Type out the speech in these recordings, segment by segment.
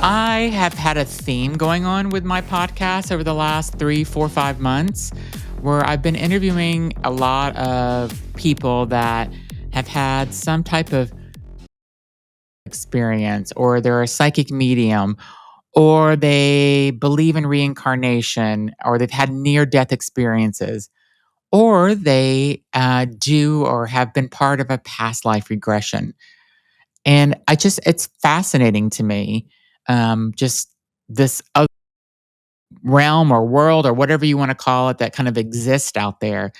I have had a theme going on with my podcast over the last 3, 4, 5 months where I've been interviewing a lot of people that have had some type of experience, or they're a psychic medium, or they believe in reincarnation, or they've had near death experiences, or they do or have been part of a past life regression. And it's fascinating to me, just this other realm or world or whatever you want to call it that kind of exists out there.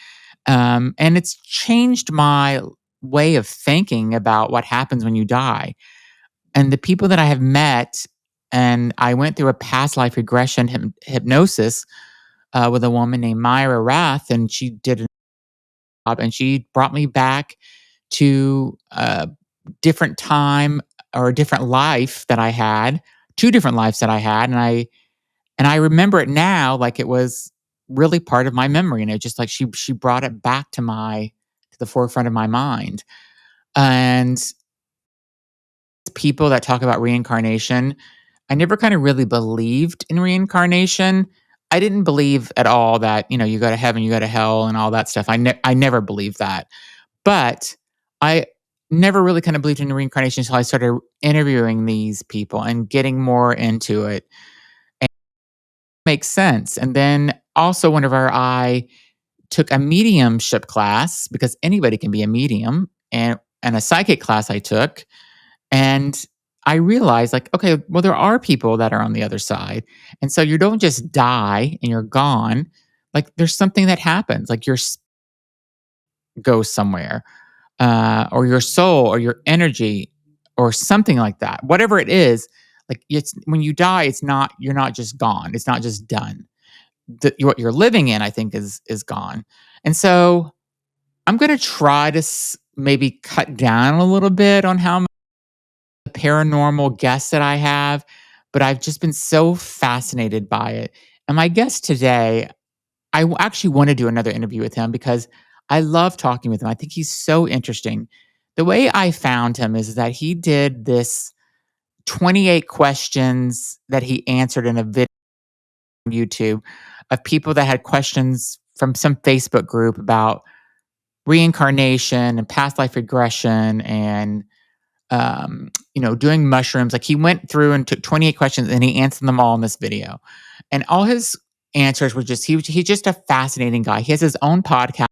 And it's changed my way of thinking about what happens when you die. And the people that I have met, and I went through a past life regression hypnosis with a woman named Myra Rath, and she did a job, and she brought me back to a different time or a different life that I had, two different lives that I had, and I remember it now like it was really part of my memory, and it just like she brought it back to the forefront of my mind. And people that talk about reincarnation, I never kind of really believed in reincarnation. I didn't believe at all that, you go to heaven, you go to hell and all that stuff. I never believed that. But I never really kind of believed in reincarnation until I started interviewing these people and getting more into it. And it makes sense. And then also whenever I took a mediumship class, because anybody can be a medium, and a psychic class I took, and I realized, like, okay, well, there are people that are on the other side. And so you don't just die and you're gone. Like, there's something that happens, like goes somewhere, or your soul or your energy or something like that. Whatever it is, like, it's when you die, you're not just gone. It's not just done. What you're living in, I think, is gone. And so I'm going to try to maybe cut down a little bit on how the paranormal guests that I have, but I've just been so fascinated by it. And my guest today, actually want to do another interview with him because I love talking with him. I think he's so interesting. The way I found him is that he did this 28 questions that he answered in a video on YouTube of people that had questions from some Facebook group about reincarnation and past life regression and doing mushrooms. Like, he went through and took 28 questions and he answered them all in this video. And all his answers were he's just a fascinating guy. He has his own podcast,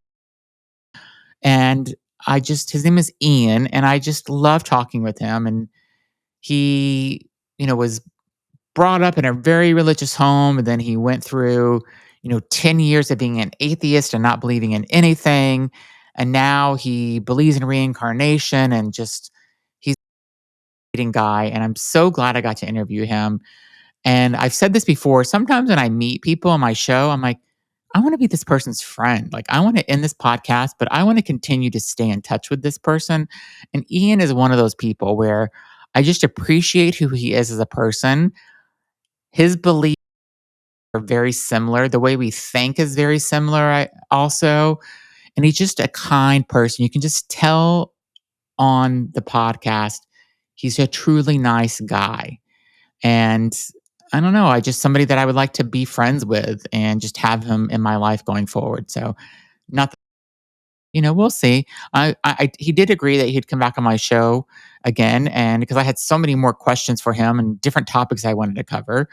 and his name is Ian, and I just love talking with him. And he, was brought up in a very religious home, and then he went through, 10 years of being an atheist and not believing in anything. And now he believes in reincarnation, and just he's a fascinating guy. And I'm so glad I got to interview him. And I've said this before, sometimes when I meet people on my show, I'm like, I want to be this person's friend. Like, I want to end this podcast, but I want to continue to stay in touch with this person. And Ian is one of those people where I just appreciate who he is as a person. His beliefs are very similar. The way we think is very similar, also. And he's just a kind person. You can just tell on the podcast, he's a truly nice guy. And I don't know, I just somebody that I would like to be friends with and just have him in my life going forward. So, not that, we'll see. He did agree that he'd come back on my show again, and because I had so many more questions for him and different topics I wanted to cover.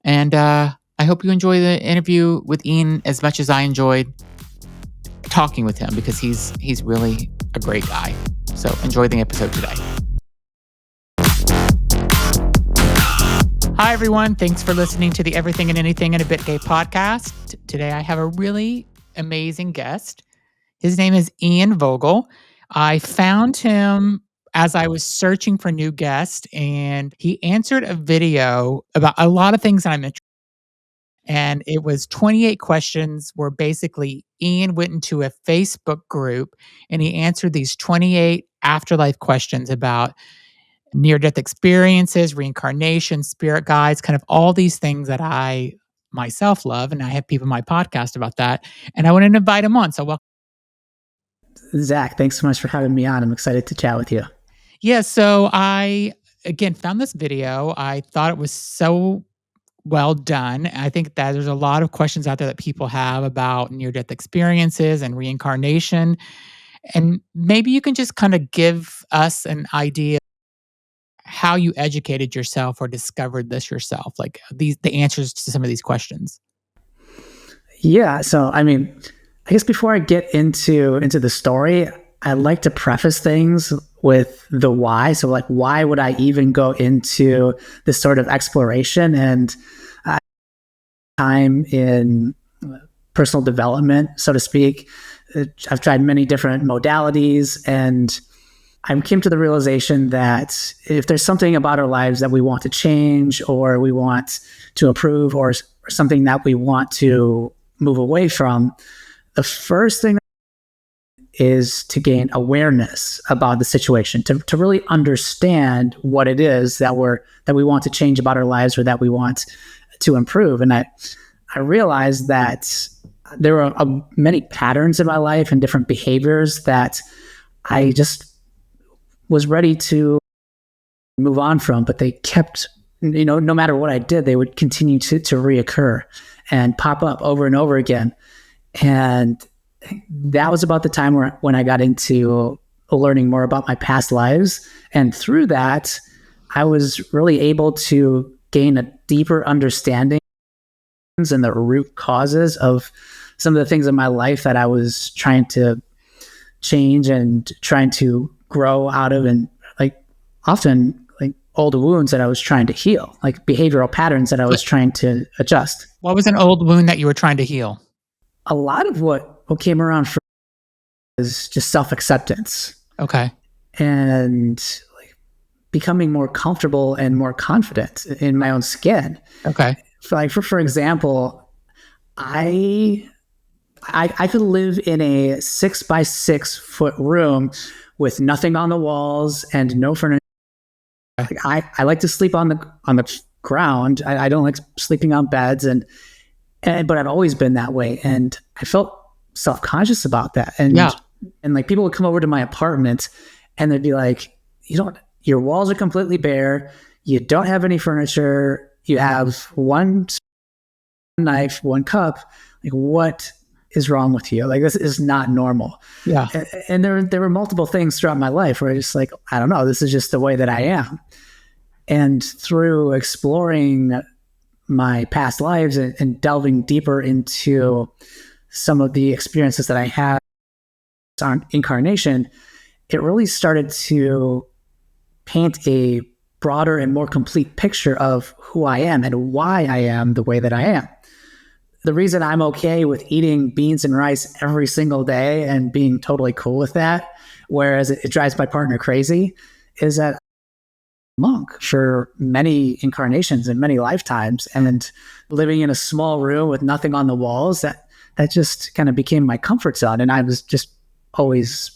And I hope you enjoy the interview with Ian as much as I enjoyed talking with him, because he's really a great guy. So enjoy the episode today. Hi, everyone. Thanks for listening to the Everything and Anything in a Bit Gay podcast. Today, I have a really amazing guest. His name is Ian Vogel. I found him as I was searching for new guests, and he answered a video about a lot of things that I'm interested in. And it was 28 questions where basically Ian went into a Facebook group and he answered these 28 afterlife questions about near-death experiences, reincarnation, spirit guides, kind of all these things that I myself love. And I have people on my podcast about that. And I wanted to invite him on. So welcome. Zach, thanks so much for having me on. I'm excited to chat with you. Yeah, so I again found this video. I thought it was so well done. I think that there's a lot of questions out there that people have about near death experiences and reincarnation. And maybe you can just kind of give us an idea how you educated yourself or discovered this yourself, like the answers to some of these questions. Yeah, so I mean, I guess before I get into the story, I like to preface things with the why. So like, why would I even go into this sort of exploration and time in personal development, so to speak? I've tried many different modalities, and I came to the realization that if there's something about our lives that we want to change or we want to improve or something that we want to move away from, the first thing is to gain awareness about the situation, to really understand what it is that we want to change about our lives or that we want to improve. And I realized that there are many patterns in my life and different behaviors that I just was ready to move on from, but they kept, no matter what I did, they would continue to reoccur and pop up over and over again. And that was about the time when I got into learning more about my past lives. And through that, I was really able to gain a deeper understanding and the root causes of some of the things in my life that I was trying to change and trying to grow out of, and like often like old wounds that I was trying to heal, like behavioral patterns that I was trying to adjust. What was an old wound that you were trying to heal? A lot of what came around for is just self-acceptance. Okay. And like becoming more comfortable and more confident in my own skin. Okay. For example, I could live in a 6x6 foot room with nothing on the walls and no furniture. Like I like to sleep on the ground. I don't like sleeping on beds, but I've always been that way, and I felt self-conscious about that. And like people would come over to my apartment, and they'd be like, your walls are completely bare. You don't have any furniture. You have one knife, one cup. Like, what is wrong with you? Like, this is not normal. Yeah. And there were multiple things throughout my life where I just like, I don't know, this is just the way that I am. And through exploring my past lives and delving deeper into some of the experiences that I had on incarnation, it really started to paint a broader and more complete picture of who I am and why I am the way that I am. The reason I'm okay with eating beans and rice every single day and being totally cool with that, whereas it drives my partner crazy, is that I'm a monk for many incarnations and many lifetimes, and living in a small room with nothing on the walls, that just kind of became my comfort zone. And I was just always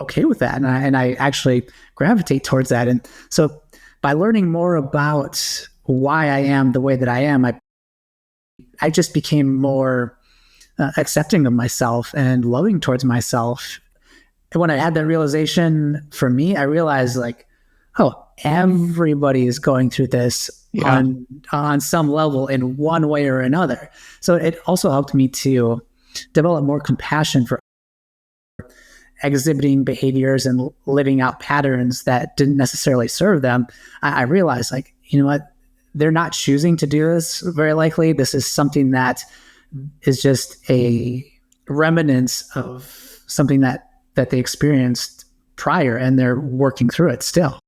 okay with that. And I actually gravitate towards that. And so by learning more about why I am the way that I am, I just became more accepting of myself and loving towards myself. And when I had that realization for me, I realized like, oh, everybody is going through this on some level in one way or another. So it also helped me to develop more compassion for exhibiting behaviors and living out patterns that didn't necessarily serve them. I realized like, you know what? They're not choosing to do this very likely. This is something that is just a remnants of something that they experienced prior, and they're working through it still.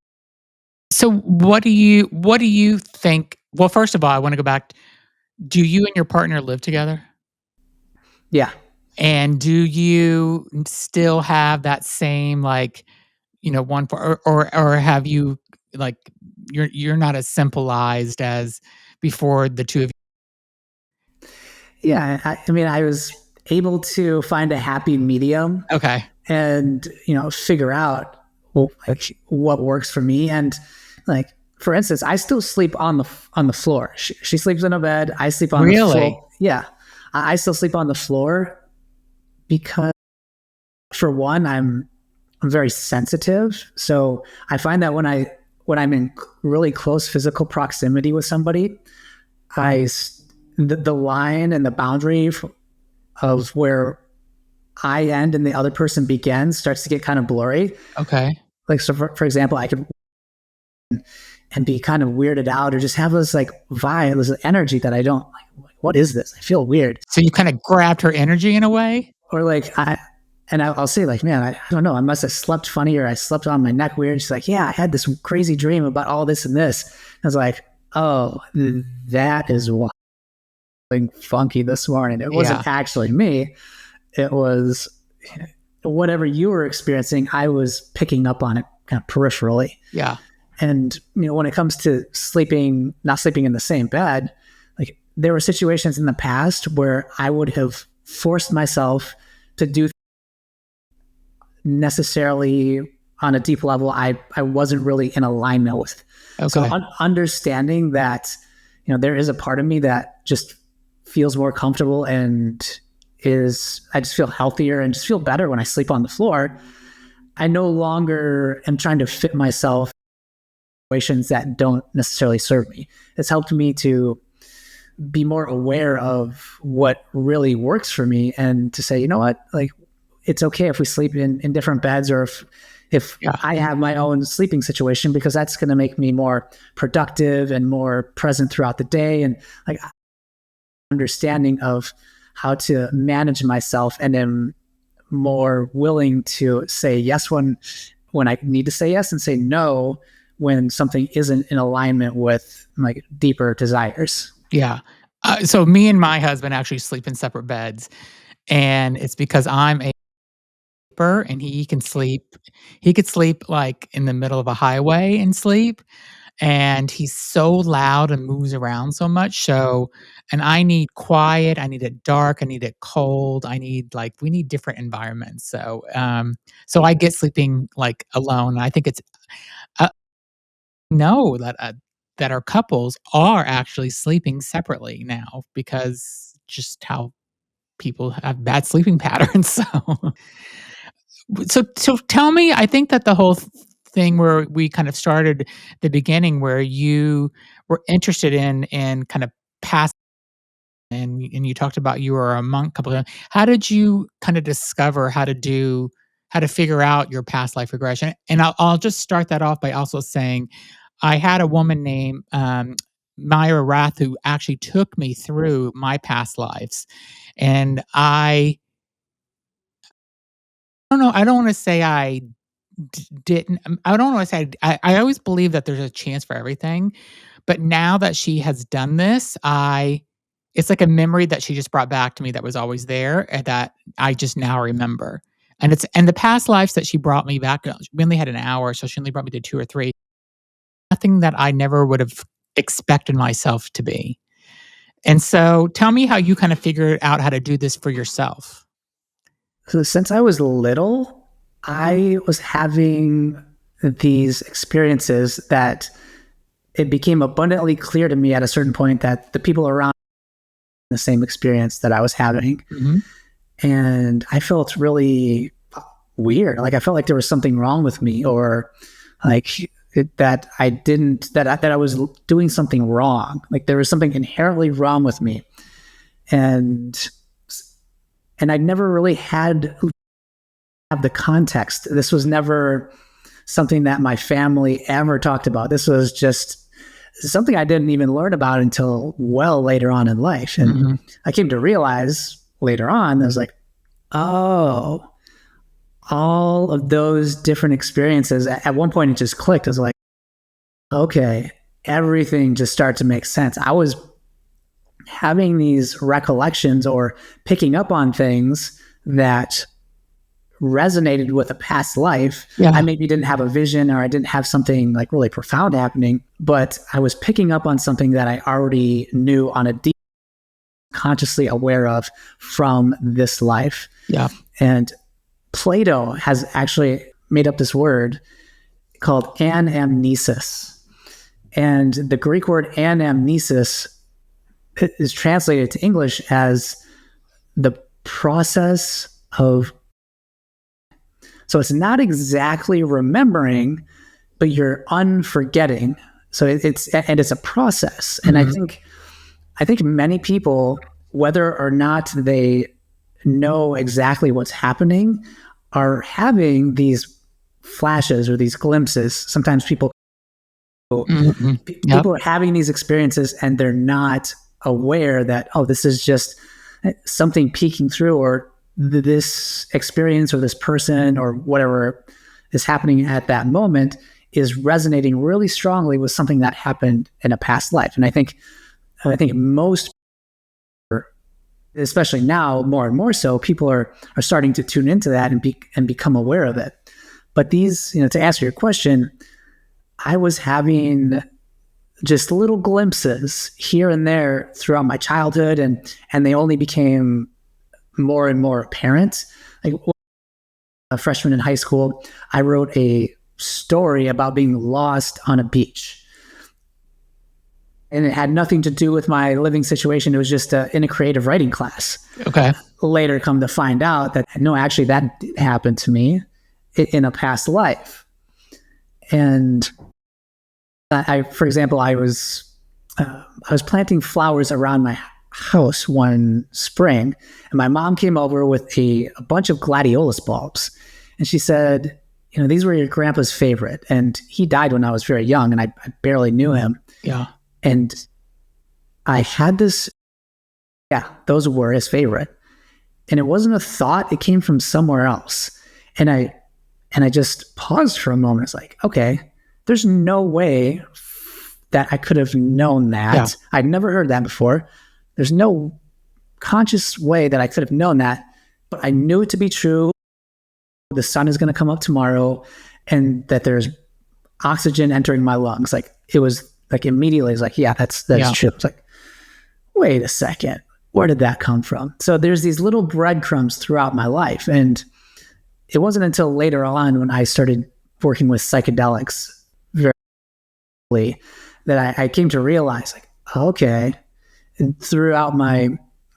So what do you think? Well, first of all, I want to go back. Do you and your partner live together? Yeah. And do you still have that same like, one for, or have you like you're not as simpleized as before the two of you? Yeah. I mean, I was able to find a happy medium. Okay. And, figure out what works for me. And like, for instance, I still sleep on the floor. She sleeps in a bed. I sleep on the floor. Yeah. I still sleep on the floor because for one, I'm very sensitive. So I find that when I'm in really close physical proximity with somebody, the line and the boundary of where I end and the other person begins starts to get kind of blurry. Okay. Like, so for example, I could and be kind of weirded out or just have this like vibe, this energy that I don't like. What is this? I feel weird. So you kind of grabbed her energy in a way? Or like I'll say like, man, I don't know. I must have slept funny or I slept on my neck weird. She's like, yeah, I had this crazy dream about all this and this. I was like, oh, that is why I'm funky this morning. It wasn't actually me. It was whatever you were experiencing. I was picking up on it kind of peripherally. Yeah. And, when it comes to not sleeping in the same bed, like there were situations in the past where I would have forced myself to do necessarily on a deep level I wasn't really in alignment with. Okay. So understanding that, there is a part of me that just feels more comfortable and I just feel healthier and just feel better when I sleep on the floor. I no longer am trying to fit myself in situations that don't necessarily serve me. It's helped me to be more aware of what really works for me and to say, you know what, like it's okay if we sleep in different beds or if I have my own sleeping situation, because that's going to make me more productive and more present throughout the day. And like understanding of how to manage myself and am more willing to say yes when I need to say yes and say no when something isn't in alignment with my deeper desires. Yeah. So me and my husband actually sleep in separate beds, and it's because I'm a sleeper and he could sleep like in the middle of a highway and sleep. And he's so loud and moves around so much. And I need quiet, I need it dark, I need it cold, we need different environments. So I get sleeping like alone. I think it's know that our couples are actually sleeping separately now because just how people have bad sleeping patterns. So tell me, I think that the whole thing where we kind of started the beginning where you were interested in kind of past and you talked about you were a monk couple of times. How did you kind of discover how to figure out your past life regression? And I'll just start that off by also saying I had a woman named Myra Rath who actually took me through my past lives. And I don't know. I don't want to say I didn't. I don't want to say I always believe that there's a chance for everything. But now that she has done this, it's like a memory that she just brought back to me that was always there and that I just now remember. And the past lives that she brought me back, we only had an hour, so she only brought me to 2 or 3. Nothing that I never would have expected myself to be. And so tell me how you kind of figured out how to do this for yourself. So since I was little, I was having these experiences that it became abundantly clear to me at a certain point that the people around the same experience that I was having. Mm-hmm. And I felt really weird. Like I felt like there was something wrong with me, or like that I was doing something wrong. Like there was something inherently wrong with me. And I never really had the context. This was never something that my family ever talked about. This was just something I didn't even learn about until well later on in life. And mm-hmm. I came to realize later on, I was like, oh, all of those different experiences. At one point, it just clicked. I was like, okay, everything just started to make sense. I was having these recollections or picking up on things that resonated with a past life. Yeah. I maybe didn't have a vision or I didn't have something like really profound happening, but I was picking up on something that I already knew on a deep, consciously aware of from this life. Yeah. And Plato has actually made up this word called anamnesis. And the Greek word anamnesis is translated to English as the process of So it's not exactly remembering, but you're unforgetting. So it's a process. And I think many people, whether or not they know exactly what's happening, are having these flashes or these glimpses. Sometimes people Yep. are having these experiences and they're not aware that, oh, this is just something peeking through, or this experience or this person or whatever is happening at that moment is resonating really strongly with something that happened in a past life. And I think most, especially now, more and more so, people are starting to tune into that and become aware of it. But these, to answer your question, I was having just little glimpses here and there throughout my childhood, and they only became more and more apparent. Like a freshman in high school, I wrote a story about being lost on a beach. And it had nothing to do with my living situation. It was just in a creative writing class. Okay. Later come to find out that, no, actually that did happen to me in a past life. And for example, I was planting flowers around my house one spring, and my mom came over with a bunch of gladiolus bulbs. And she said, these were your grandpa's favorite. And he died when I was very young, and I barely knew him. Yeah. And I had this, those were his favorite. And it wasn't a thought, it came from somewhere else. And I just paused for a moment. It's like, okay, there's no way that I could have known that. Yeah. I'd never heard that before. There's no conscious way that I could have known that, but I knew it to be true. The sun is going to come up tomorrow, and that there's oxygen entering my lungs. Like, it was like immediately, it's like, that's true. It's like, wait a second, where did that come from? So there's these little breadcrumbs throughout my life. And it wasn't until later on, when I started working with psychedelics very that I came to realize, like, okay, and throughout my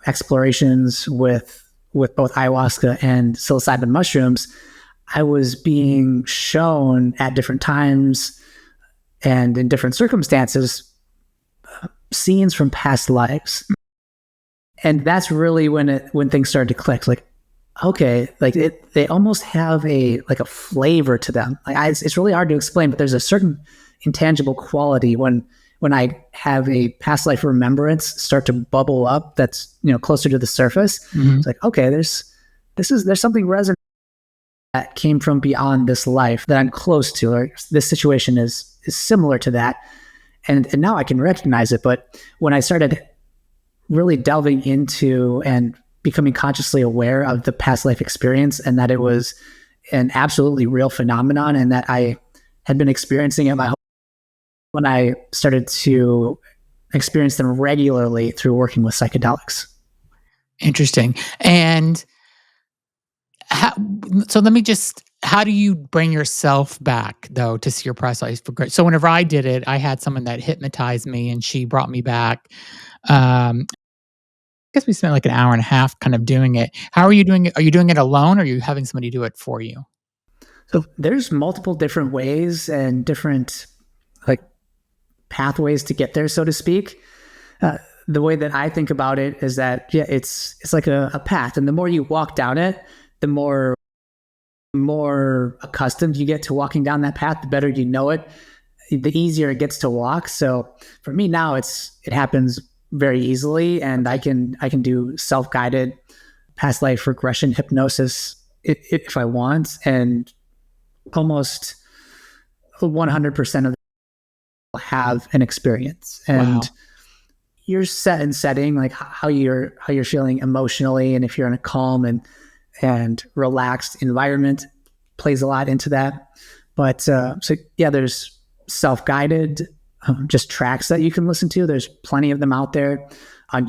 explorations with both ayahuasca and psilocybin mushrooms, I was being shown at different times and in different circumstances scenes from past lives. And that's really when things started to click. Like, okay, like they almost have a flavor to them. Like, it's really hard to explain, but there's a certain intangible quality when I have a past life remembrance start to bubble up that's closer to the surface. Mm-hmm. It's like, okay, there's something resonant that came from beyond this life that I'm close to, or this situation is similar to that, and now I can recognize it. But when I started really delving into and becoming consciously aware of the past life experience, and that it was an absolutely real phenomenon, and that I had been experiencing it my whole life, when I started to experience them regularly through working with psychedelics. Interesting. And so let me just, how do you bring yourself back, though, to see your past life? So whenever I did it, I had someone that hypnotized me, and she brought me back. I guess we spent like an hour and a half kind of doing it. How are you doing it? Are you doing it alone, or are you having somebody do it for you? So there's multiple different ways and different pathways to get there, so to speak. The way that I think about it is that, it's like a path. And the more you walk down it, the more accustomed you get to walking down that path, the better you know it, the easier it gets to walk. So for me now, it happens very easily, and I can do self-guided past life regression hypnosis if I want, and almost 100% of have an experience. And wow. You're set in setting, like how you're feeling emotionally, and if you're in a calm and relaxed environment plays a lot into that. But there's self-guided just tracks that you can listen to. There's plenty of them out there on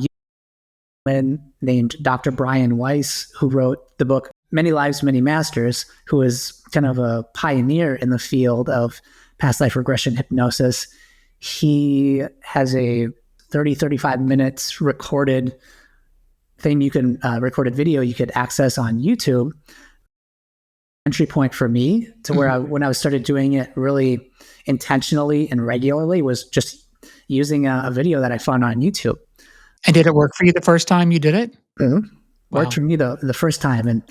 YouTube, named Dr. Brian Weiss, who wrote the book Many Lives, Many Masters, who is kind of a pioneer in the field of past life regression hypnosis. He has a 35 minutes recorded thing recorded video you could access on YouTube entry point for me to where when I started doing it really intentionally and regularly was just using a video that I found on YouTube. And did it work for you the first time you did it? Mm-hmm. Worked Wow. for me the first time. And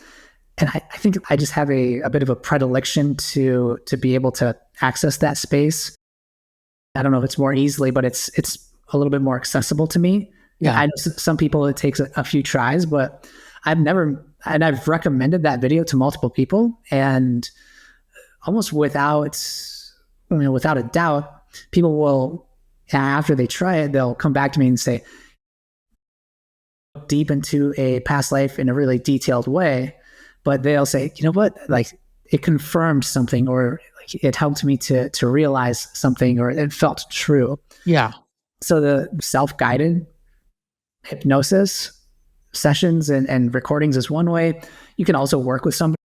I think I just have a bit of a predilection to be able to access that space. I don't know if it's more easily, but it's a little bit more accessible to me. Yeah. I know some people it takes a few tries, but I've recommended that video to multiple people, and almost without a doubt, people will, after they try it, they'll come back to me and say, deep into a past life in a really detailed way, but they'll say, you know what, like it confirmed something, or like, it helped me to realize something, or it felt true. Yeah. So the self-guided hypnosis sessions and recordings is one way. You can also work with somebody.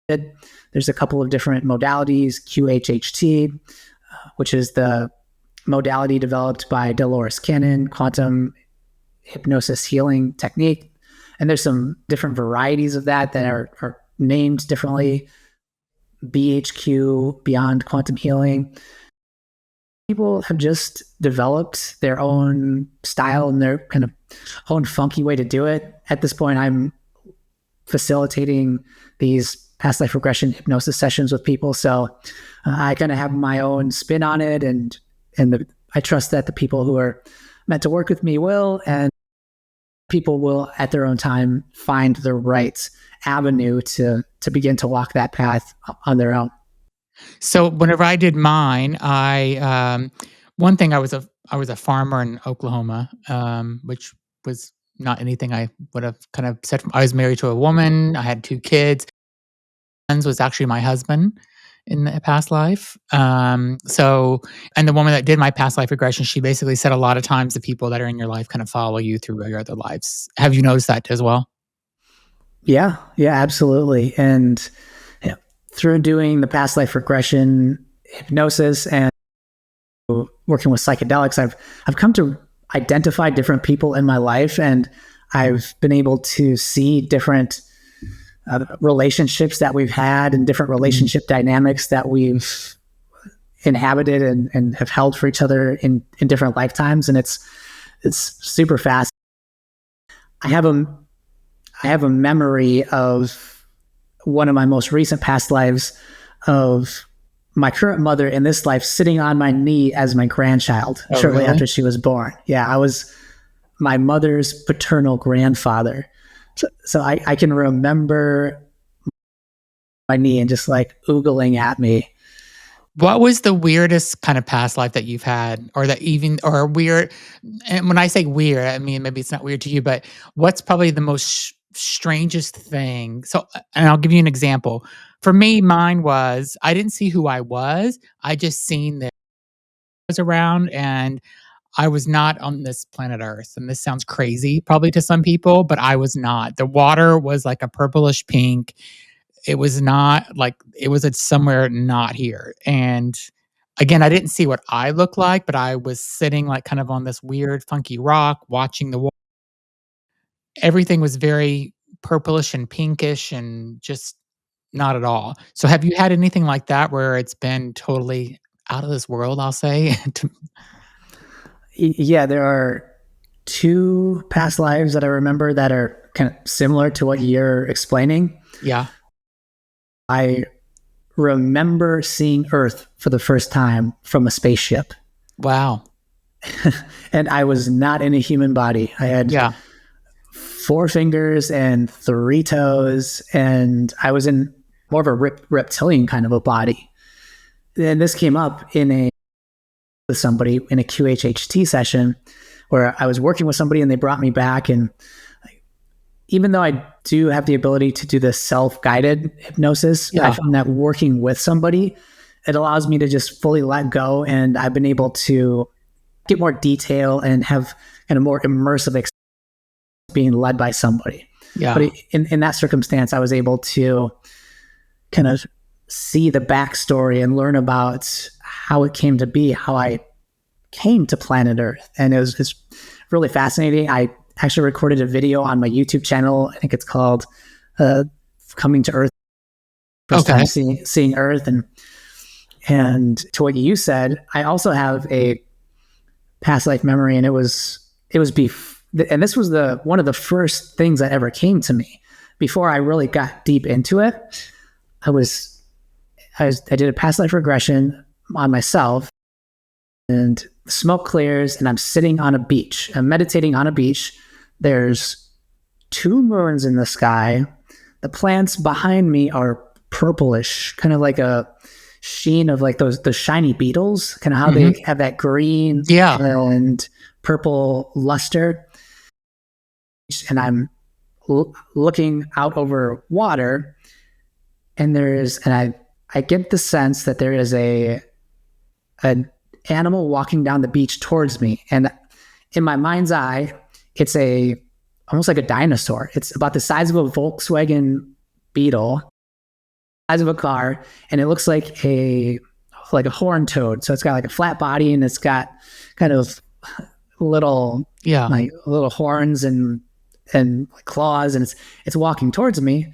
There's a couple of different modalities. QHHT, which is the modality developed by Dolores Cannon, quantum hypnosis healing technique. And there's some different varieties of that are named differently. BHQ, Beyond Quantum Healing. People have just developed their own style and their kind of own funky way to do it. At this point, I'm facilitating these past life regression hypnosis sessions with people. So I kind of have my own spin on it. And I trust that the people who are meant to work with me will, and people will at their own time find the right avenue to begin to walk that path on their own. So whenever I did mine, one thing I was a farmer in Oklahoma, which was not anything I would have kind of said. I was married to a woman. I had 2 kids. Was actually my husband in the past life. And the woman that did my past life regression, she basically said a lot of times the people that are in your life kind of follow you through your other lives. Have you noticed that as well? Yeah, absolutely. And through doing the past life regression hypnosis and working with psychedelics, I've come to identify different people in my life, and I've been able to see different relationships that we've had and different relationship dynamics that we've inhabited and have held for each other in different lifetimes. And it's super fast. I have a memory of one of my most recent past lives of my current mother in this life sitting on my knee as my grandchild shortly after she was born. Yeah, I was my mother's paternal grandfather. So I can remember my knee and just like oogling at me. What was the weirdest kind of past life that you've had, or weird? And when I say weird, I mean, maybe it's not weird to you, but what's probably the most strangest thing? So, and I'll give you an example. For me, mine was, I didn't see who I was. I just seen that I was around, and I was not on this planet Earth. And this sounds crazy probably to some people, but I was not. The water was like a purplish pink. It was not like, it was at somewhere not here. And again, I didn't see what I looked like, but I was sitting like kind of on this weird funky rock watching the water. Everything was very purplish and pinkish and just not at all. So have you had anything like that where it's been totally out of this world, I'll say? Yeah, there are 2 past lives that I remember that are kind of similar to what you're explaining. Yeah. I remember seeing Earth for the first time from a spaceship. Wow. And I was not in a human body. I had 4 fingers and 3 toes, and I was in more of a reptilian kind of a body. And this came up with somebody in a QHHT session where I was working with somebody and they brought me back. And even though I do have the ability to do this self-guided hypnosis, I found that working with somebody, it allows me to just fully let go. And I've been able to get more detail and have kind of more immersive experience being led by somebody. Yeah. But in that circumstance, I was able to kind of see the backstory and learn about how it came to be, how I came to planet Earth. And it's really fascinating. I actually recorded a video on my YouTube channel. I think it's called Coming to Earth. first time seeing Earth. And to what you said, I also have a past life memory, and it was and this was one of the first things that ever came to me before I really got deep into it. I did a past life regression on myself, and smoke clears, and I'm sitting on a beach. I'm meditating on a beach. There's 2 moons in the sky. The plants behind me are purplish, kind of like a sheen of like the shiny beetles, kind of how they have that green and purple luster. And I'm looking out over water, and I get the sense that there is an animal walking down the beach towards me. And in my mind's eye, it's almost like a dinosaur. It's about the size of a Volkswagen Beetle, size of a car, and it looks like a horned toad. So it's got like a flat body, and it's got kind of little horns and claws, and it's walking towards me.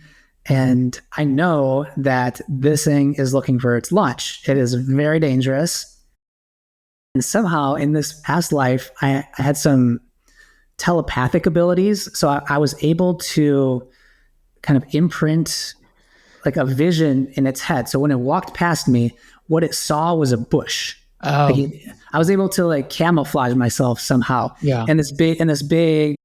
And I know that this thing is looking for its lunch. It is very dangerous. And somehow in this past life, I had some telepathic abilities. So I was able to kind of imprint like a vision in its head. So when it walked past me, what it saw was a bush. Oh. Like I was able to like camouflage myself somehow. Yeah. And this big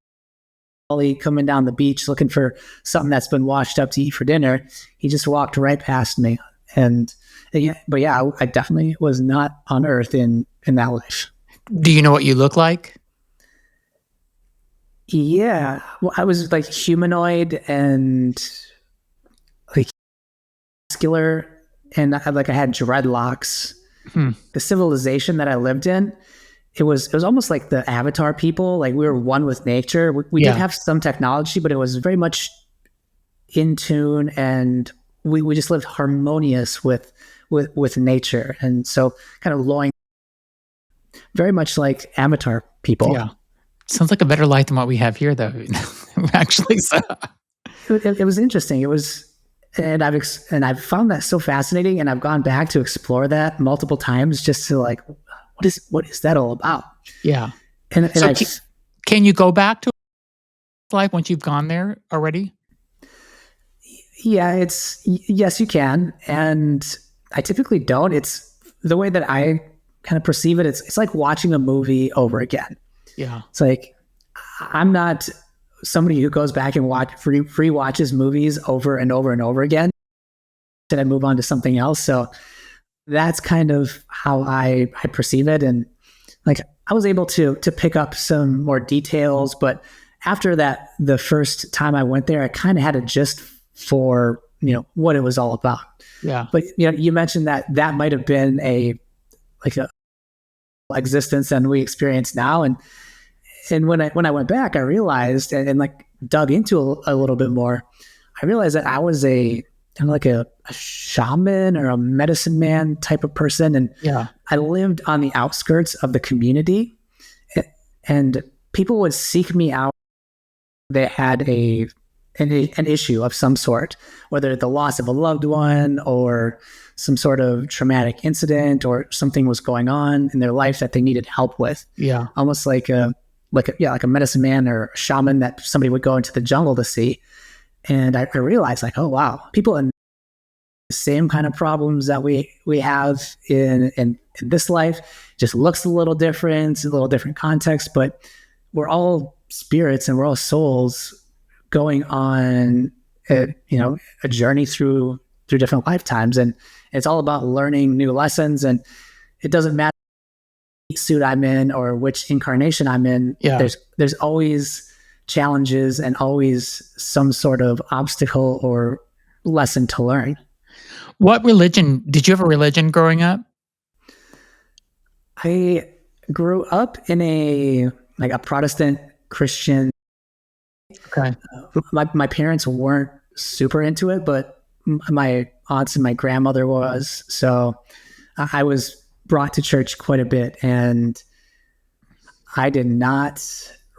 coming down the beach looking for something that's been washed up to eat for dinner. He just walked right past me. But I definitely was not on Earth in that life. Do you know what you look like? Yeah. Well, I was like humanoid and like muscular, and I had dreadlocks. The civilization that I lived in, it was almost like the Avatar people. Like we were one with nature. We did have some technology, but it was very much in tune, and we just lived harmonious with nature. And so kind of very much like Avatar people. Yeah. Sounds like a better life than what we have here, though. Actually, so. It was interesting. It was, and I've found that so fascinating, and I've gone back to explore that multiple times just to like, what is that all about? Yeah. And so can you go back to life once you've gone there already? Yeah, yes, you can. And I typically don't. It's the way that I kind of perceive it. It's like watching a movie over again. Yeah. It's like, I'm not somebody who goes back and free watches movies over and over and over again. Then I move on to something else. So that's kind of how I perceive it. And like, I was able to pick up some more details, but after that, the first time I went there, I kind of had a gist for, what it was all about. Yeah. But, you mentioned that might've been a existence and we experience now. And when I went back, I realized and like dug into a little bit more, I realized that I was a kind of like a shaman or a medicine man type of person. And I lived on the outskirts of the community, and people would seek me out. They had an issue of some sort, whether the loss of a loved one or some sort of traumatic incident or something was going on in their life that they needed help with. Yeah. Almost like a medicine man or a shaman that somebody would go into the jungle to see. And I realized like, oh, wow, people in the same kind of problems that we have in this life, just looks a little different, a little different context, but we're all spirits and we're all souls going on a journey through different lifetimes. And it's all about learning new lessons. And it doesn't matter which suit I'm in or which incarnation I'm in. Yeah. There's always challenges and always some sort of obstacle or lesson to learn. What religion, did you have a religion growing up? I grew up in a Protestant Christian. Okay. My parents weren't super into it, but my aunts and my grandmother was. So I was brought to church quite a bit, and I did not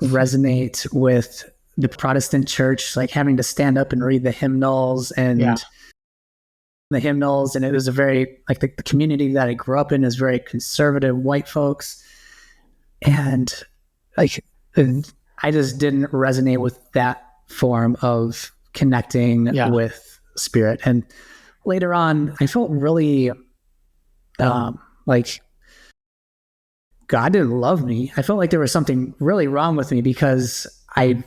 resonate with the Protestant church, like having to stand up and read the hymnals and the hymnals, and it was a very, like, the community that I grew up in is very conservative white folks. And like, I just didn't resonate with that form of connecting with spirit. And later on, I felt really like God didn't love me. I felt like there was something really wrong with me because I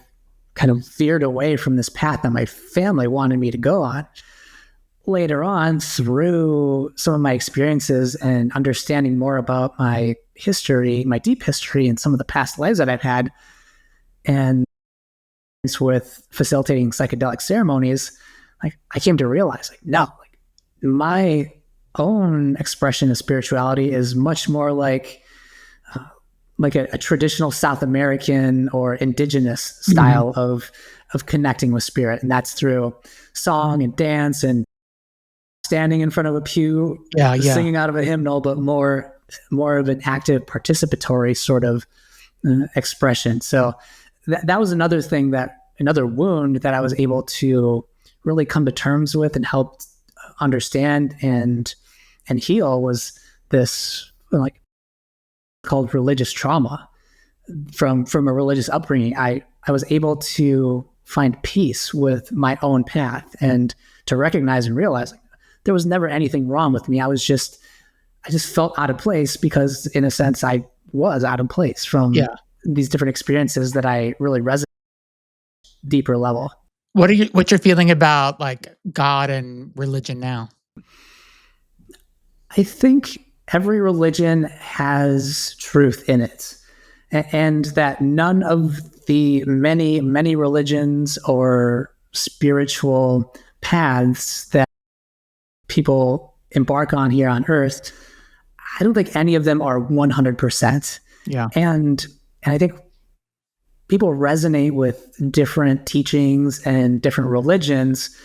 kind of veered away from this path that my family wanted me to go on. Later on, through some of my experiences and understanding more about my history, my deep history, and some of the past lives that I've had, and with facilitating psychedelic ceremonies, like, I came to realize, like, no, like, my own expression of spirituality is much more like a traditional South American or indigenous style of connecting with spirit, and that's through song and dance and standing in front of a pew, singing out of a hymnal, but more of an active participatory sort of expression. So that was another wound that I was able to really come to terms with and help understand and heal, was this, like, called religious trauma from a religious upbringing. I was able to find peace with my own path and to recognize and realize, like, there was never anything wrong with me. I just felt out of place because, in a sense, I was out of place from these different experiences that I really resonate deeper level. What's your feeling about, like, God and religion now? I think every religion has truth in it, and that none of the many, many religions or spiritual paths that people embark on here on Earth, I don't think any of them are 100%. Yeah. And I think people resonate with different teachings and different religions,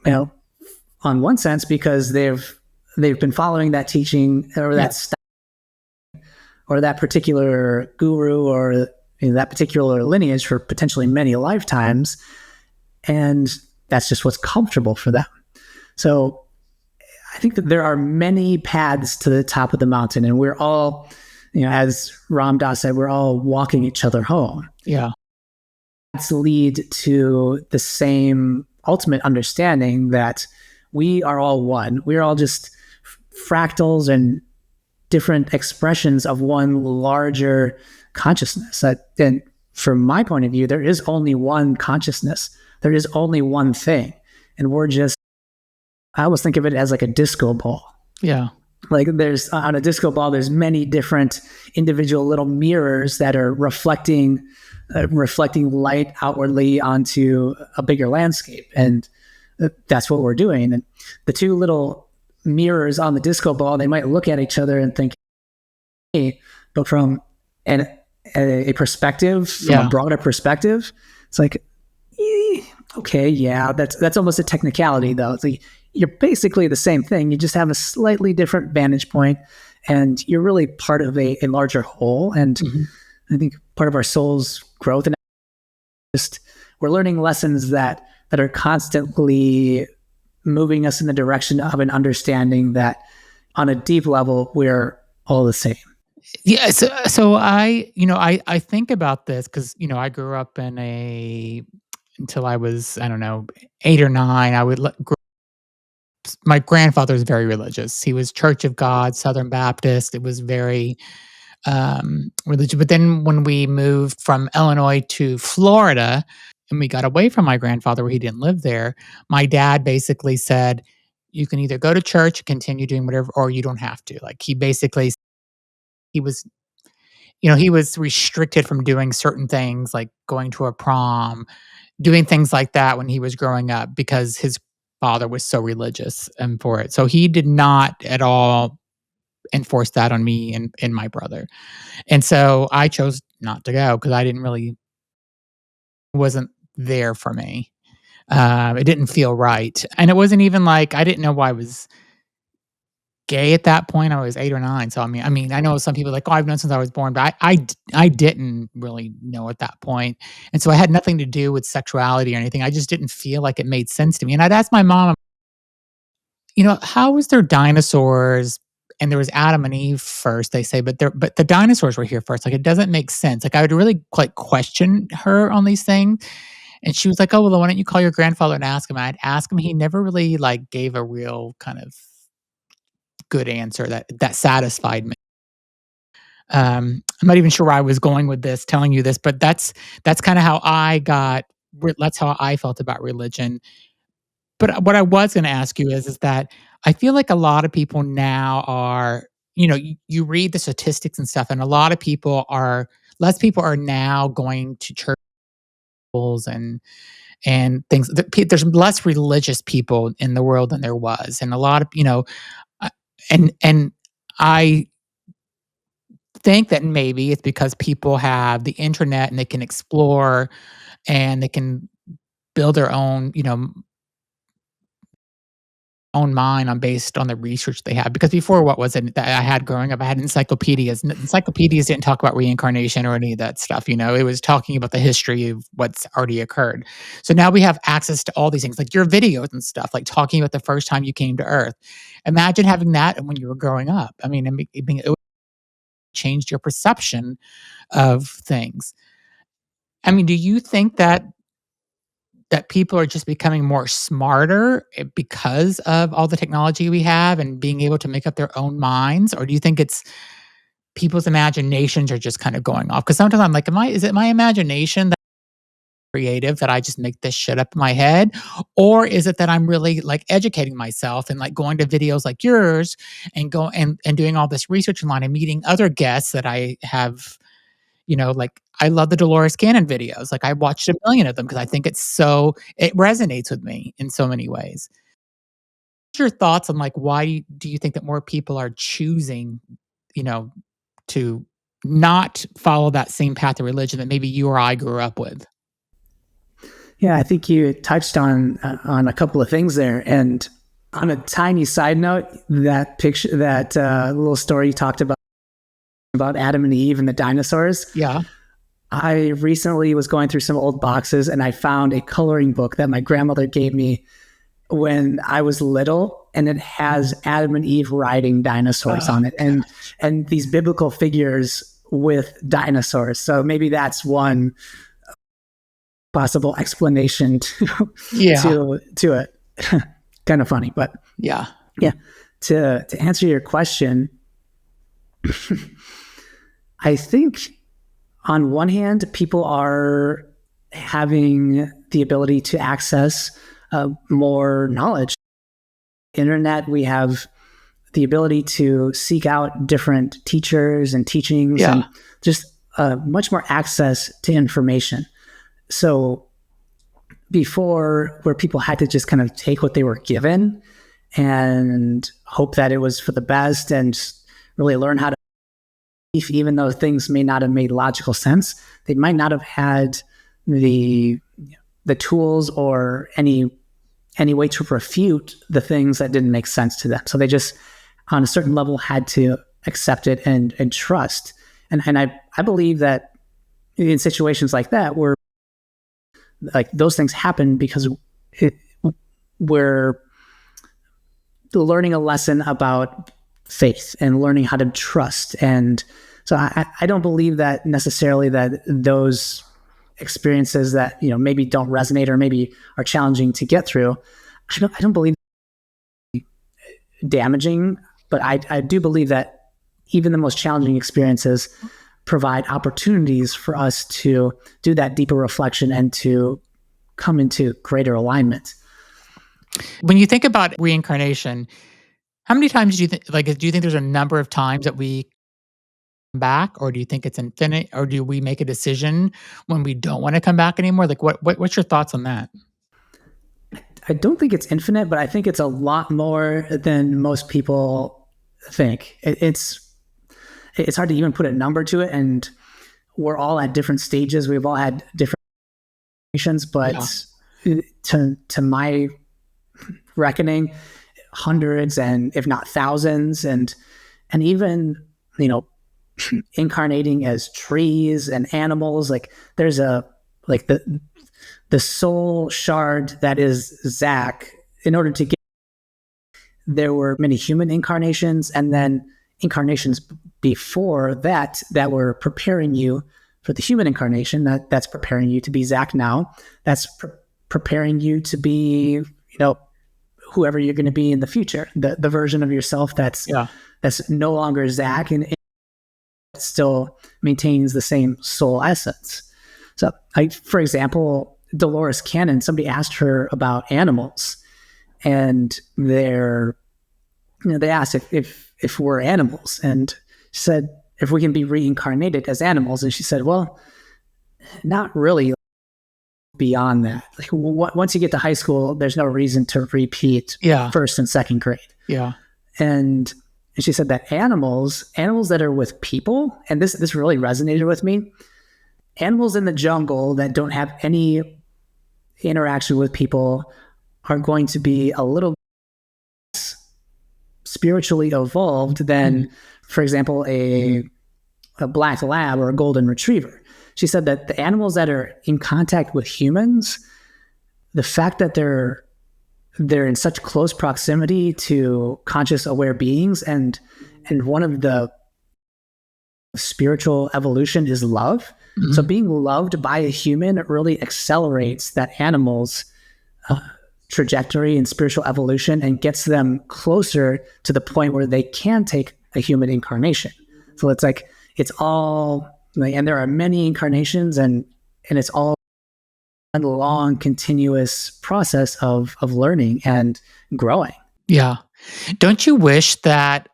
on one sense, because they've been following that teaching or that style, or that particular guru, or that particular lineage for potentially many lifetimes, and that's just what's comfortable for them. So I think that there are many paths to the top of the mountain, and we're all, as Ram Dass said, we're all walking each other home. Yeah. That's lead to the same ultimate understanding that we are all one. We're all just fractals and different expressions of one larger consciousness. And from my point of view, there is only one consciousness. There is only one thing. And I always think of it as like a disco ball. Yeah. Like, there's, on a disco ball, there's many different individual little mirrors that are reflecting light outwardly onto a bigger landscape. And that's what we're doing. And the two little mirrors on the disco ball, they might look at each other and think, hey, but from a perspective, from a broader perspective, it's like, okay, yeah, that's almost a technicality, though. It's like, you're basically the same thing. You just have a slightly different vantage point, and you're really part of a larger whole. And I think part of our soul's growth, and just, we're learning lessons that are constantly moving us in the direction of an understanding that, on a deep level, we're all the same. Yeah. So I think about this because, I grew up until I was, I don't know, 8 or 9. My grandfather was very religious. He was Church of God, Southern Baptist. It was very religious. But then when we moved from Illinois to Florida and we got away from my grandfather, where he didn't live there, my dad basically said, you can either go to church, continue doing whatever, or you don't have to. Like, he was, he was restricted from doing certain things, like going to a prom, doing things like that when he was growing up, because his father was so religious for it. So he did not at all enforce that on me and my brother. And so I chose not to go because wasn't there for me. It didn't feel right. And it wasn't even like, I didn't know why I was gay at that point. I was 8 or 9. So I mean, I know some people are like, oh, I've known since I was born, but I didn't really know at that point. And so I had nothing to do with sexuality or anything. I just didn't feel like it made sense to me. And I'd ask my mom, how was there dinosaurs and there was Adam and Eve first, they say, but the dinosaurs were here first. Like, it doesn't make sense. Like, I would really like question her on these things. And she was like, "Oh, well, why don't you call your grandfather and ask him?" I'd ask him. He never really like gave a real kind of good answer that satisfied me. I'm not even sure where I was going with this, telling you this, but that's kind of how I got. That's how I felt about religion. But what I was going to ask you is that I feel like a lot of people now are, you read the statistics and stuff, and a lot of people are, less people are now going to churches and things. There's less religious people in the world than there was, and a lot of, uh, and I think that maybe it's because people have the internet and they can explore and they can build their own, own mind on based on the research they have. Because before, what was it that I had growing up? I had encyclopedias. Encyclopedias didn't talk about reincarnation or any of that stuff. It was talking about the history of what's already occurred. So now we have access to all these things, like your videos and stuff, like talking about the first time you came to Earth. Imagine having that when you were growing up. I mean, it would changed your perception of things. I mean, do you think that people are just becoming more smarter because of all the technology we have and being able to make up their own minds? Or do you think it's people's imaginations are just kind of going off? Because sometimes I'm like, is it my imagination that's creative that I just make this shit up in my head? Or is it that I'm really like educating myself and like going to videos like yours and and doing all this research online and meeting other guests that I have. Like, I love the Dolores Cannon videos. Like, I watched a million of them because I think it resonates with me in so many ways. What's your thoughts on, like, why do you think that more people are choosing, you know, to not follow that same path of religion that maybe you or I grew up with? Yeah, I think you touched on a couple of things there. And on a tiny side note, that picture, that little story you talked about Adam and Eve and the dinosaurs. Yeah. I recently was going through some old boxes and I found a coloring book that my grandmother gave me when I was little, and it has Adam and Eve riding dinosaurs Oh, on it, and these biblical figures with dinosaurs. So maybe that's one possible explanation yeah. to it. Kind of funny, but Yeah. yeah. To answer your question, I think on one hand, people are having the ability to access more knowledge. Internet, we have the ability to seek out different teachers and teachings Yeah. and just much more access to information. So before, where people had to just kind of take what they were given and hope that it was for the best and really learn how to, even though things may not have made logical sense, they might not have had the tools or any way to refute the things that didn't make sense to them. So they just, on a certain level, had to accept it and trust. And I believe that in situations like that, where like those things happen because we're learning a lesson about faith and learning how to trust. And so I don't believe that necessarily that those experiences that maybe don't resonate or maybe are challenging to get through, I don't believe damaging, but I do believe that even the most challenging experiences provide opportunities for us to do that deeper reflection and to come into greater alignment. When you think about reincarnation, how many times do you think there's a number of times that we come back, or do you think it's infinite, or do we make a decision when we don't wanna come back anymore? Like, what's your thoughts on that? I don't think it's infinite, but I think it's a lot more than most people think. It's hard to even put a number to it, and we're all at different stages. We've all had different situations, Yeah. but to my reckoning, hundreds and if not thousands, and even incarnating as trees and animals. Like there's like the soul shard that is Zach. In order to get there were many human incarnations and then incarnations before that were preparing you for the human incarnation. That's preparing you to be Zach now. That's preparing you to be, whoever you're going to be in the future, the version of yourself that's no longer Zach and still maintains the same soul essence. So, for example, Dolores Cannon, somebody asked her about animals, and they asked if we're animals, and she said if we can be reincarnated as animals, and she said, well, not really. Beyond that, like once you get to high school, there's no reason to repeat first and second grade. And she said that animals that are with people, and this really resonated with me. Animals in the jungle that don't have any interaction with people are going to be a little spiritually evolved than, for example, a black lab or a golden retriever. She said that the animals that are in contact with humans, the fact that they're in such close proximity to conscious aware beings, and one of the spiritual evolution is love. Mm-hmm. So being loved by a human really accelerates that animal's trajectory and spiritual evolution and gets them closer to the point where they can take a human incarnation. So it's like, it's all, and there are many incarnations, and it's all a long, continuous process of learning and growing. Yeah. Don't you wish that,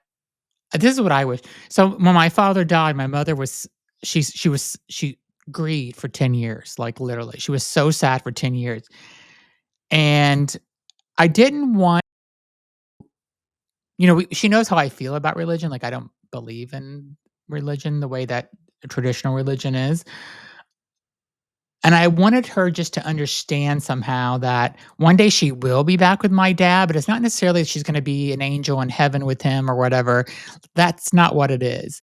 this is what I wish. So when my father died, my mother she grieved for 10 years, like literally. She was so sad for 10 years. And I didn't want, she knows how I feel about religion. Like, I don't believe in religion the way that traditional religion is. And I wanted her just to understand somehow that one day she will be back with my dad, but it's not necessarily that she's going to be an angel in heaven with him or whatever. That's not what it is.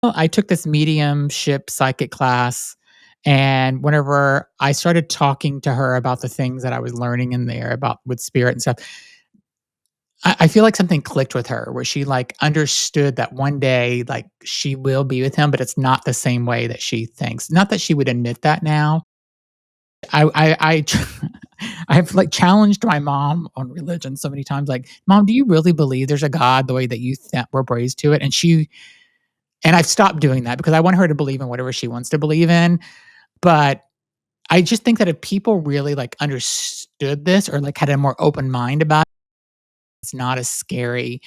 I took this mediumship psychic class, and whenever I started talking to her about the things that I was learning in there about with spirit and stuff, I feel like something clicked with her where she like understood that one day, like, she will be with him, but it's not the same way that she thinks. Not that she would admit that now. I've like challenged my mom on religion so many times. Like, Mom, do you really believe there's a God the way that you were raised to it? And I've stopped doing that because I want her to believe in whatever she wants to believe in. But I just think that if people really like understood this or like had a more open mind about it, it's not as scary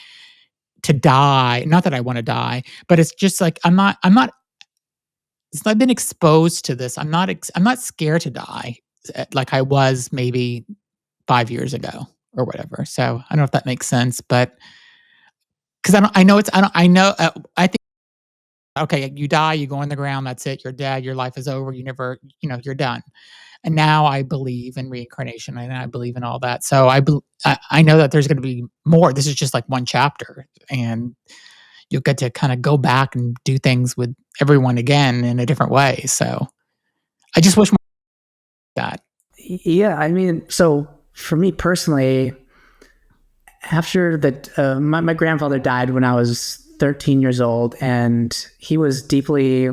to die. Not that I want to die, but it's just like, I'm not, since I've been exposed to this, I'm not scared to die like I was maybe 5 years ago or whatever. So I don't know if that makes sense, but because I think, okay, you die, you go in the ground, that's it, you're dead, your life is over, you never, you're done. And now I believe in reincarnation, and I believe in all that. So I know that there's going to be more. This is just like one chapter, and you'll get to kind of go back and do things with everyone again in a different way. So I just wish more that. Yeah, I mean, so for me personally, after that, my grandfather died when I was 13 years old, and he was deeply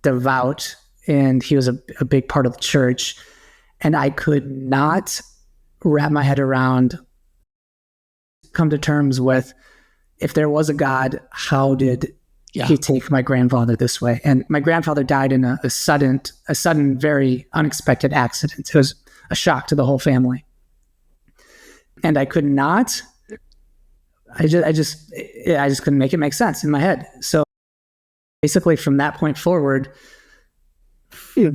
devout, and he was a big part of the church. And I could not wrap my head around, come to terms with, if there was a God, how did he take my grandfather this way? And my grandfather died in a sudden, very unexpected accident. It was a shock to the whole family. And I could not, I just couldn't make it make sense in my head. So basically from that point forward,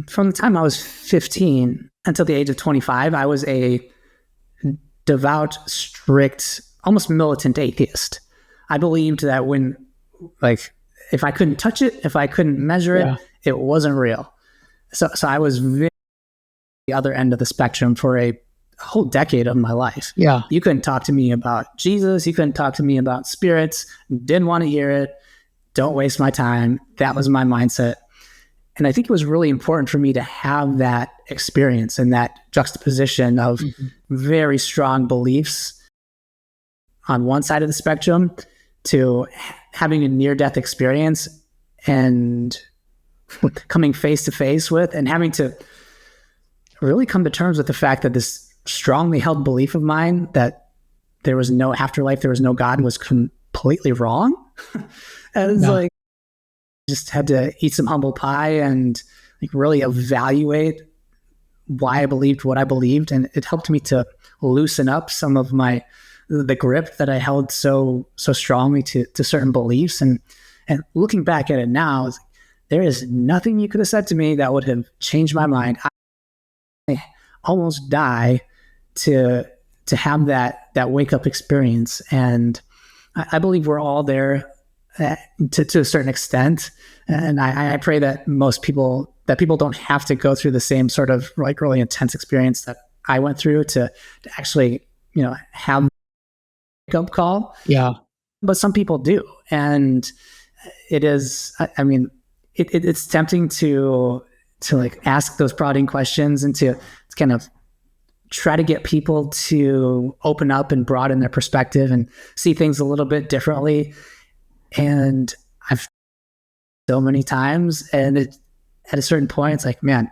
from the time I was 15 until the age of 25, I was a devout, strict, almost militant atheist. I believed that if I couldn't touch it, if I couldn't measure it, it wasn't real. So I was very the other end of the spectrum for a whole decade of my life. Yeah. You couldn't talk to me about Jesus. You couldn't talk to me about spirits. Didn't want to hear it. Don't waste my time. That was my mindset. And I think it was really important for me to have that experience and that juxtaposition of very strong beliefs on one side of the spectrum to having a near-death experience and coming face to face with and having to really come to terms with the fact that this strongly held belief of mine that there was no afterlife, there was no God, was completely wrong. And it's like, just had to eat some humble pie and like really evaluate why I believed what I believed. And it helped me to loosen up some of the grip that I held so strongly to certain beliefs. And looking back at it now, there is nothing you could have said to me that would have changed my mind. I almost die to have that wake up experience. And I believe we're all there to a certain extent. And I pray that people don't have to go through the same sort of like really intense experience that I went through to actually, have a wake up call. Yeah. But some people do. And it is, I mean, it's tempting to like ask those prodding questions and to kind of try to get people to open up and broaden their perspective and see things a little bit differently. And I've so many times, and at a certain point, it's like, man,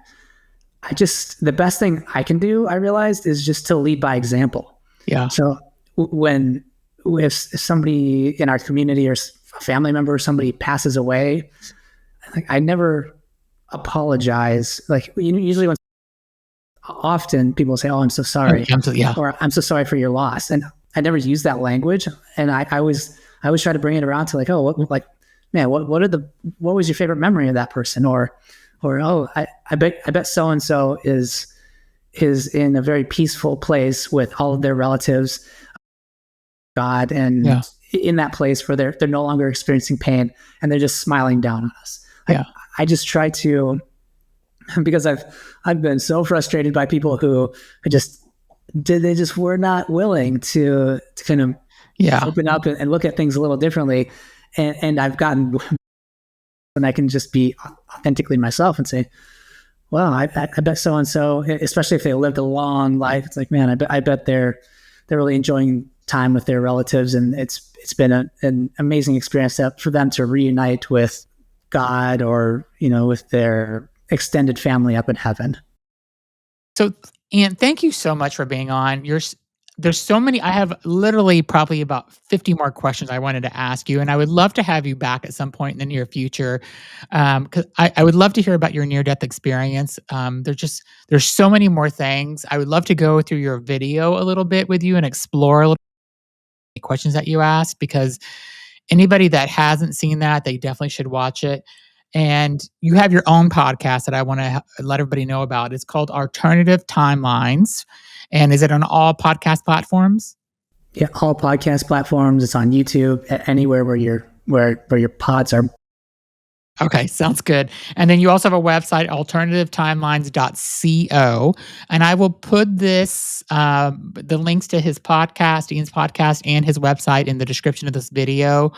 the best thing I can do, I realized, is just to lead by example. Yeah. So if somebody in our community or a family member or somebody passes away, like, I never apologize. Like, usually often people say, "Oh, I'm so sorry," or "I'm so sorry for your loss," and I never use that language. And I always try to bring it around to like, "Oh, what was your favorite memory of that person?" Or "Oh, I bet so and so is in a very peaceful place with all of their relatives, God, and in that place where they're no longer experiencing pain and they're just smiling down on us." I just try to, because I've been so frustrated by people who just were not willing to kind of open up and look at things a little differently, and I've gotten, and I can just be authentically myself and say, well, I bet so and so, especially if they lived a long life, it's like, man, I bet they're really enjoying time with their relatives, and it's been an amazing experience for them to reunite with God or with their extended family up in heaven. So, Ian, thank you so much for being on. There's so many. I have literally probably about 50 more questions I wanted to ask you, and I would love to have you back at some point in the near future, because I would love to hear about your near-death experience. There's so many more things. I would love to go through your video a little bit with you and explore a little bit of questions that you asked, because anybody that hasn't seen that, they definitely should watch it. And you have your own podcast that I want to let everybody know about. It's called Alternative Timelines. And is it on all podcast platforms? Yeah, all podcast platforms. It's on YouTube, anywhere where your pods are. Okay, sounds good. And then you also have a website, alternativetimelines.co. And I will put the links to his podcast, Ian's podcast, and his website in the description of this video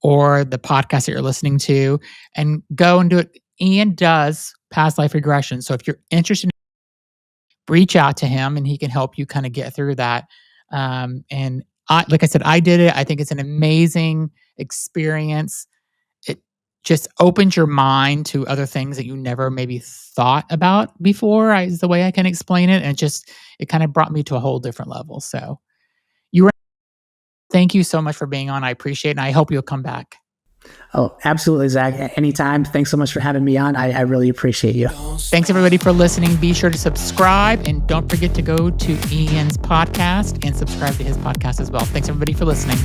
or the podcast that you're listening to. And go and do it. Ian does past life regression. So if you're interested, reach out to him and he can help you kind of get through that. And like I said, I did it. I think it's an amazing experience. It just opens your mind to other things that you never maybe thought about before, is the way I can explain it. And it kind of brought me to a whole different level. So thank you so much for being on. I appreciate it. And I hope you'll come back. Oh, absolutely, Zach. Anytime. Thanks so much for having me on. I really appreciate you. Thanks, everybody, for listening. Be sure to subscribe, and don't forget to go to Ian's podcast and subscribe to his podcast as well. Thanks, everybody, for listening.